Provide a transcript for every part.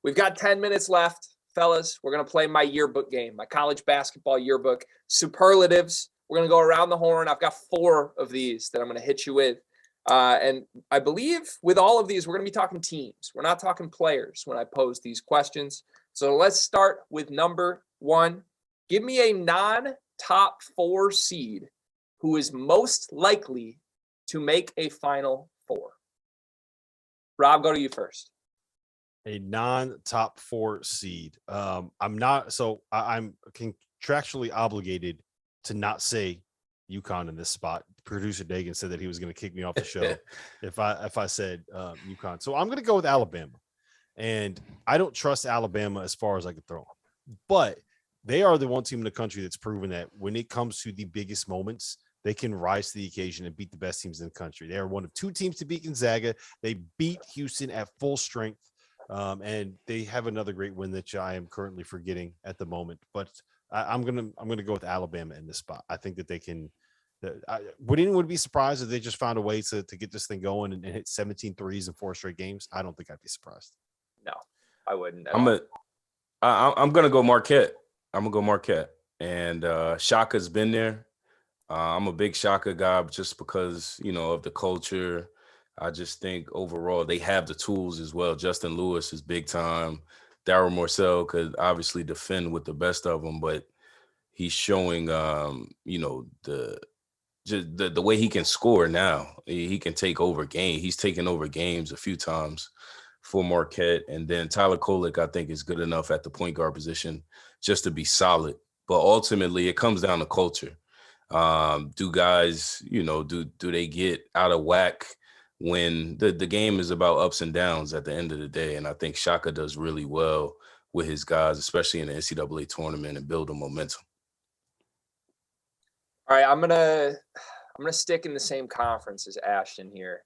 We've got 10 minutes left, fellas. We're going to play my yearbook game, my college basketball yearbook, superlatives. We're going to go around the horn. I've got 4 of these that I'm going to hit you with. And I believe with all of these, we're going to be talking teams. We're not talking players when I pose these questions. So let's start with number 1. Give me a non-top 4 seed who is most likely to make a Final Four. Rob, go to you first. A non-top 4 seed. I'm contractually obligated to not say UConn in this spot. Producer Dagan said that he was going to kick me off the show if I said UConn. So I'm going to go with Alabama. And I don't trust Alabama as far as I can throw them. But they are the one team in the country that's proven that when it comes to the biggest moments, they can rise to the occasion and beat the best teams in the country. They are one of 2 teams to beat Gonzaga. They beat Houston at full strength. And they have another great win that I am currently forgetting at the moment. But I'm gonna go with Alabama in this spot. I think that they can. Would anyone be surprised if they just found a way to get this thing going and hit 17 threes in 4 straight games? I don't think I'd be surprised. No, I wouldn't. I'm gonna go Marquette. I'm gonna go Marquette, and Shaka's been there. I'm a big Shaka guy just because of the culture. I just think overall they have the tools as well. Justin Lewis is big time. Darryl Morcell could obviously defend with the best of them, but he's showing, the way he can score now. He can take over games. He's taken over games a few times for Marquette. And then Tyler Kolek, I think, is good enough at the point guard position just to be solid. But ultimately, it comes down to culture. Do guys, do they get out of whack when the game is about ups and downs at the end of the day? And I think Shaka does really well with his guys, especially in the NCAA tournament, and building momentum. All right, I'm gonna stick in the same conference as Ashton here,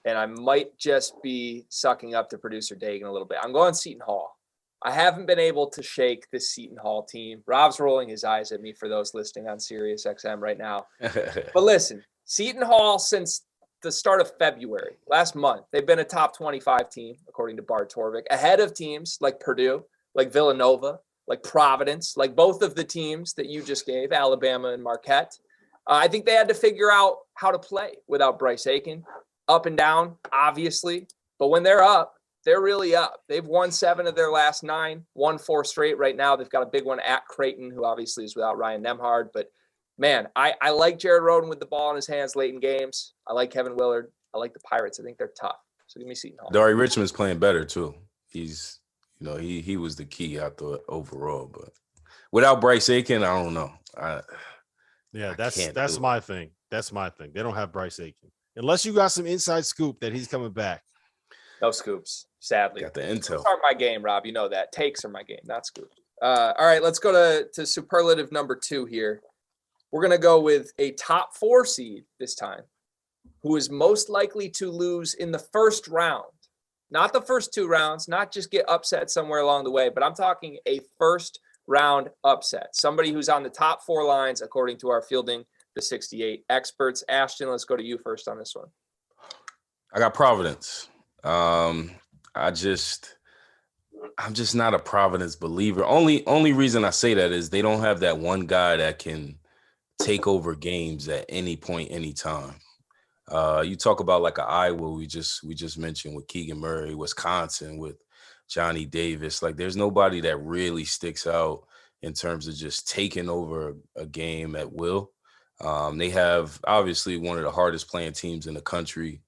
and I might just be sucking up to producer Dagan a little bit. I'm going Seton Hall. I haven't been able to shake this Seton Hall team. Rob's rolling his eyes at me for those listening on Sirius XM right now. But listen, Seton Hall, since the start of February, last month, they've been a top 25 team, according to Bart Torvik, ahead of teams like Purdue, like Villanova, like Providence, like both of the teams that you just gave, Alabama and Marquette. I think they had to figure out how to play without Bryce Aiken. Up and down, obviously. But when they're up, they're really up. They've won 7 of their last 9, won 4 straight right now. They've got a big one at Creighton, who obviously is without Ryan Nembhard. But, man, I like Jared Rhoden with the ball in his hands late in games. I like Kevin Willard. I like the Pirates. I think they're tough. So give me Seton Hall. Dari Richmond's playing better, too. He's, he was the key, I thought, overall. But without Bryce Aiken, I don't know. That's my thing. That's my thing. They don't have Bryce Aiken. Unless you got some inside scoop that he's coming back. No scoops, sadly. Got the intel. Start my game, Rob. You know that. Takes are my game, not scoops. All right, let's go to superlative number 2 here. We're going to go with a top 4 seed this time, who is most likely to lose in the first round. Not the first 2 rounds, not just get upset somewhere along the way, but I'm talking a first round upset. Somebody who's on the top 4 lines, according to our Fielding the 68 experts. Ashton, let's go to you first on this one. I got Providence. I'm just not a Providence believer. Only reason I say that is they don't have that one guy that can take over games at any point, any time. You talk about like an Iowa we just mentioned with Keegan Murray, Wisconsin with Johnny Davis. Like there's nobody that really sticks out in terms of just taking over a game at will. They have obviously one of the hardest playing teams in the country.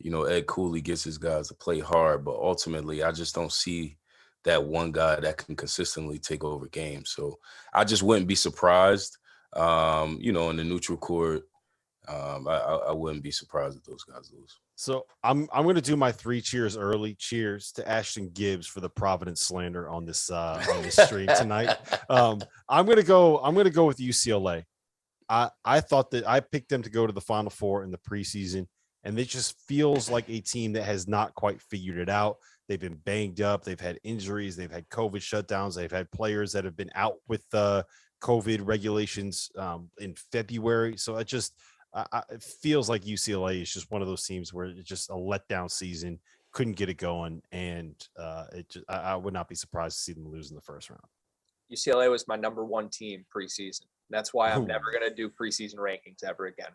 Ed Cooley gets his guys to play hard, but ultimately I just don't see that one guy that can consistently take over games. So I just wouldn't be surprised, in the neutral court. I wouldn't be surprised if those guys lose. So I'm going to do my 3 cheers early. Cheers to Ashton Gibbs for the Providence slander on this stream tonight. I'm going to go with UCLA. I thought that I picked them to go to the Final Four in the preseason, and it just feels like a team that has not quite figured it out. They've been banged up. They've had injuries. They've had COVID shutdowns. They've had players that have been out with COVID regulations in February. So it feels like UCLA is just one of those teams where it's just a letdown season. couldn't get it going, and I would not be surprised to see them lose in the first round. UCLA was my number one team preseason. That's why I'm never going to do preseason rankings ever again,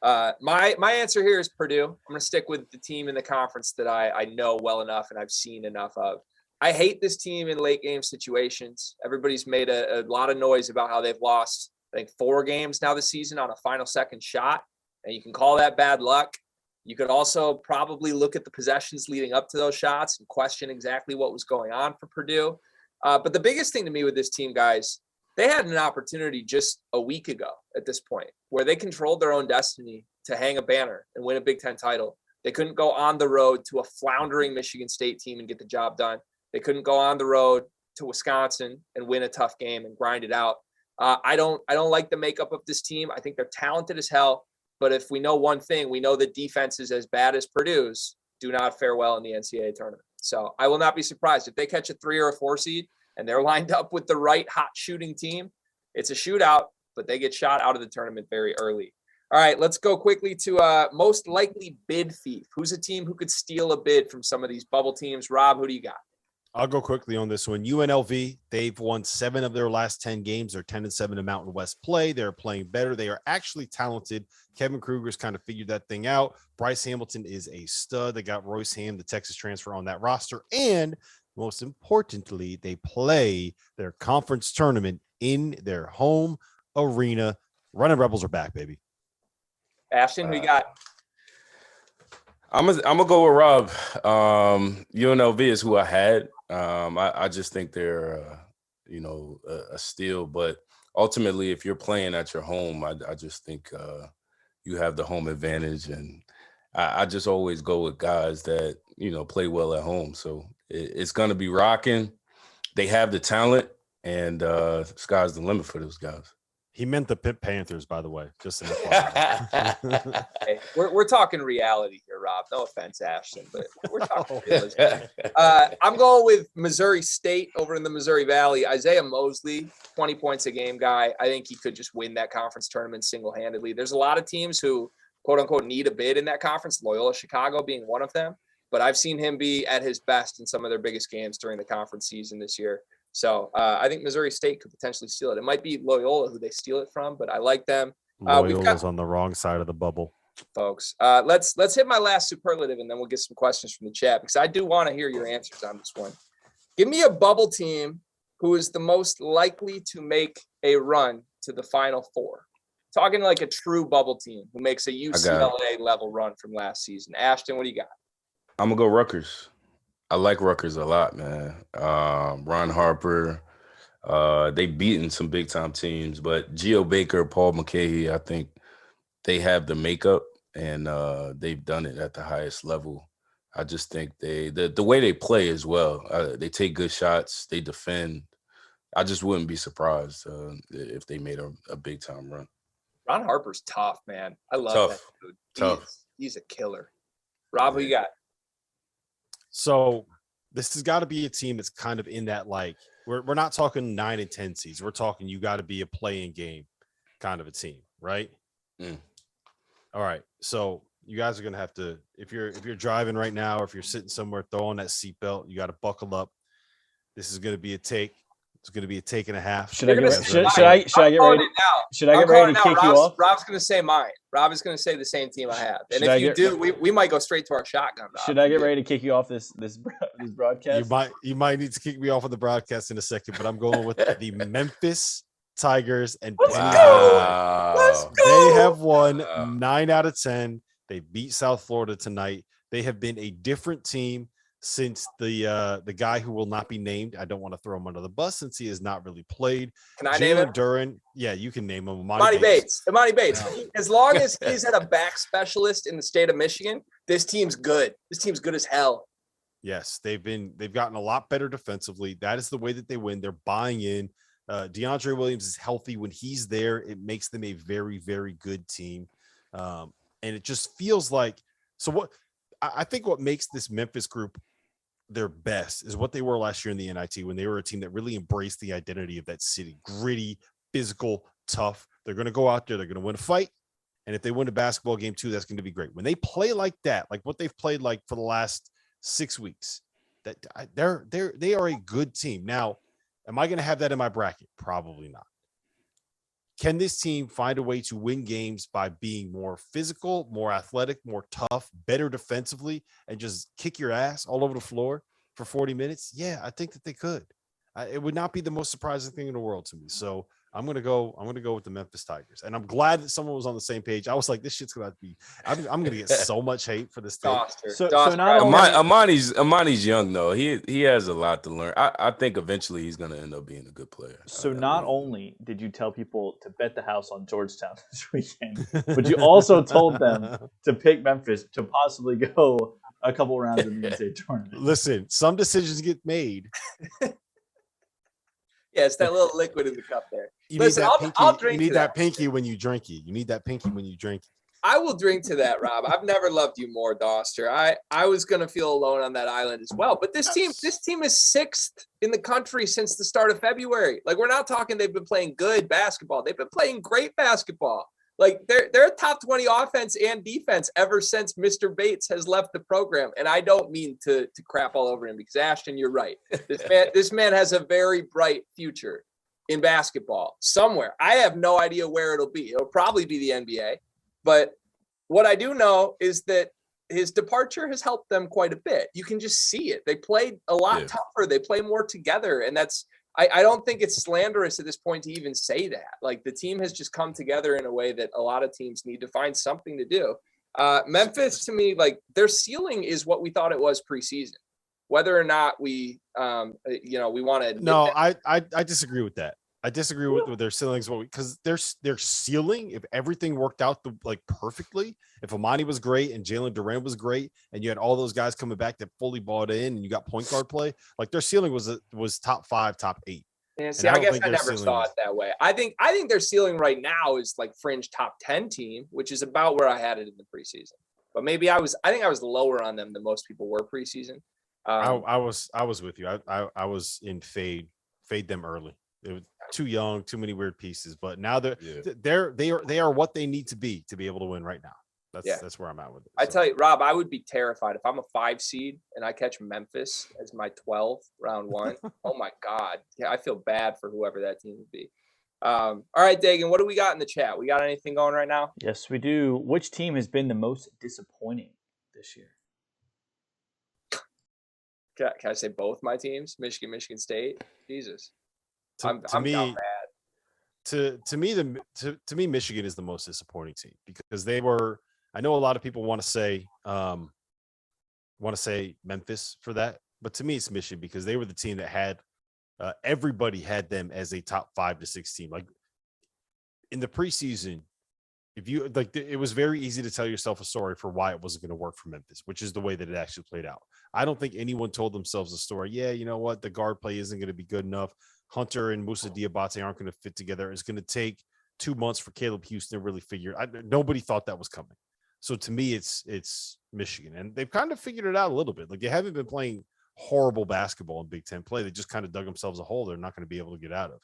Rob. My answer here is Purdue. I'm going to stick with the team in the conference that I know well enough and I've seen enough of. I hate this team in late game situations. Everybody's made a lot of noise about how they've lost, I think, 4 games now this season on a final second shot, and you can call that bad luck. You could also probably look at the possessions leading up to those shots and question exactly what was going on for Purdue. But the biggest thing to me with this team, guys, they had an opportunity just a week ago at this point where they controlled their own destiny to hang a banner and win a Big Ten title. They couldn't go on the road to a floundering Michigan State team and get the job done. They couldn't go on the road to Wisconsin and win a tough game and grind it out. I don't like the makeup of this team. I think they're talented as hell. But if we know one thing, we know that defenses as bad as Purdue's do not fare well in the NCAA tournament. So I will not be surprised if they catch a 3 or a 4 seed and they're lined up with the right hot shooting team. It's a shootout, but they get shot out of the tournament very early. All right, let's go quickly to most likely bid thief. Who's a team who could steal a bid from some of these bubble teams? Rob, who do you got? I'll go quickly on this one. UNLV, they've won 7 of their last 10 games. They're 10-7 in Mountain West play. They're playing better. They are actually talented. Kevin Kruger's kind of figured that thing out. Bryce Hamilton is a stud. They got Royce Ham, the Texas transfer, on that roster. And most importantly, they play their conference tournament in their home arena. Running Rebels are back, baby. Ashton, who you got? I'm gonna go with Rob. UNLV is who I had. I just think they're a steal, but ultimately, if you're playing at your home, I just think you have the home advantage, and I just always go with guys that play well at home. So it's gonna be rocking. They have the talent, and sky's the limit for those guys. He meant the Pitt Panthers, by the way. Just in Hey, we're talking reality here, Rob. No offense, Ashton, but we're talking realism. I'm going with Missouri State over in the Missouri Valley. Isaiah Mosley, 20 points a game guy. I think he could just win that conference tournament single-handedly. There's a lot of teams who, quote-unquote, need a bid in that conference, Loyola Chicago being one of them. But I've seen him be at his best in some of their biggest games during the conference season this year. So I think Missouri State could potentially steal it. It might be Loyola who they steal it from, but I like them. Loyola's on the wrong side of the bubble, folks. Let's hit my last superlative, and then we'll get some questions from the chat because I do want to hear your answers on this one. Give me a bubble team who is the most likely to make a run to the Final Four. Talking like a true bubble team who makes a UCLA level run from last season. Ashton, what do you got? I'm gonna go Rutgers. I like Rutgers a lot, man. Ron Harper, they've beaten some big time teams, but Geo Baker, Paul McCahey, I think they have the makeup and they've done it at the highest level. I just think the way they play as well, they take good shots, they defend. I just wouldn't be surprised if they made a big time run. Ron Harper's tough, man. I love that dude. Tough. He's a killer. Rob, who you got? So this has got to be a team that's kind of in that, like, we're not talking 9 and 10 seeds. We're talking you got to be a playing game kind of a team, right? All right. So you guys are gonna have to, if you're driving right now, or if you're sitting somewhere, throw on that seatbelt. You got to buckle up. This is gonna be a take. It's going to be a take and a half. Should I get ready? Should I get ready to kick you off? Rob's going to say mine. Rob is going to say the same team I have. And if you do, we might go straight to our shotgun. Rob. Should I get ready to kick you off this broadcast? You might need to kick me off of the broadcast in a second, but I'm going with the Memphis Tigers and Let's go. They have won 9 out of 10. They beat South Florida tonight. They have been a different team since the guy who will not be named. I don't want to throw him under the bus since he has not really played. Can I name him? Duran. Yeah, you can name him. Imani Bates. As long as he's at a back specialist in the state of Michigan, this team's good. This team's good as hell. Yes, they've gotten a lot better defensively. That is the way that they win. They're buying in. DeAndre Williams is healthy. When he's there, it makes them a very, very good team. And it just feels like, I think what makes this Memphis group their best is what they were last year in the NIT, when they were a team that really embraced the identity of that city. Gritty, physical, tough. They're going to go out there. They're going to win a fight. And if they win a basketball game too, that's going to be great. When they play like that, like what they've played like for the last 6 weeks. They are a good team. Now, am I going to have that in my bracket? Probably not. Can this team find a way to win games by being more physical, more athletic, more tough, better defensively, and just kick your ass all over the floor for 40 minutes? Yeah, I think that they could. It would not be the most surprising thing in the world to me. So I'm gonna go with the Memphis Tigers, and I'm glad that someone was on the same page. I was like, this shit's gonna be. I'm gonna get so much hate for this thing. So not only Amani's young though. He has a lot to learn. I think eventually he's gonna end up being a good player. So not only did you tell people to bet the house on Georgetown this weekend, but you also told them to pick Memphis to possibly go a couple rounds in the NCAA tournament. Listen, some decisions get made. Yeah, it's that little liquid in the cup there. Listen, I'll drink. You need that pinky when you drink it. You need that pinky when you drink it. I will drink to that, Rob. I've never loved you more, Doster. I was gonna feel alone on that island as well. But this team is 6th in the country since the start of February. Like, we're not talking they've been playing good basketball. They've been playing great basketball. Like, they're a top 20 offense and defense ever since Mr. Bates has left the program. And I don't mean to crap all over him, because Ashton, you're right. This man has a very bright future in basketball somewhere. I have no idea where it'll be. It'll probably be the NBA. But what I do know is that his departure has helped them quite a bit. You can just see it. They played a lot tougher. They play more together. And I don't think it's slanderous at this point to even say that. Like, the team has just come together in a way that a lot of teams need to find something to do. Memphis, to me, like, their ceiling is what we thought it was preseason. Whether or not we want to. No, I disagree with that. I disagree with their ceilings, because their ceiling, if everything worked out perfectly, if Amani was great and Jalen Duran was great, and you had all those guys coming back that fully bought in, and you got point guard play, like, their ceiling was top 5, top 8. Yeah, see, I guess I never saw it that way. I think their ceiling right now is like fringe top 10 team, which is about where I had it in the preseason. But maybe I think I was lower on them than most people were preseason. I was with you. I was in fade them early. It was too young, too many weird pieces. But now they are what they need to be able to win right now. That's where I'm at with it. I tell you, Rob, I would be terrified if I'm a 5 seed and I catch Memphis as my 12th round 1. Oh my God. Yeah, I feel bad for whoever that team would be. All right, Dagan, what do we got in the chat? We got anything going right now? Yes, we do. Which team has been the most disappointing this year? Can I say both my teams? Michigan State. Jesus. I'm down bad. To me, Michigan is the most disappointing team, because they were. I know a lot of people want to say Memphis for that, but to me, it's Michigan, because they were the team that had everybody had them as a top 5 to 6 team. Like, in the preseason, if you it was very easy to tell yourself a story for why it wasn't going to work for Memphis, which is the way that it actually played out. I don't think anyone told themselves a story. Yeah, you know what? The guard play isn't going to be good enough. Hunter and Musa Diabate aren't going to fit together. It's going to take 2 months for Caleb Houston to really figure. Nobody thought that was coming. So to me, it's Michigan, and they've kind of figured it out a little bit. Like, they haven't been playing horrible basketball in Big Ten play. They just kind of dug themselves a hole they're not going to be able to get out of.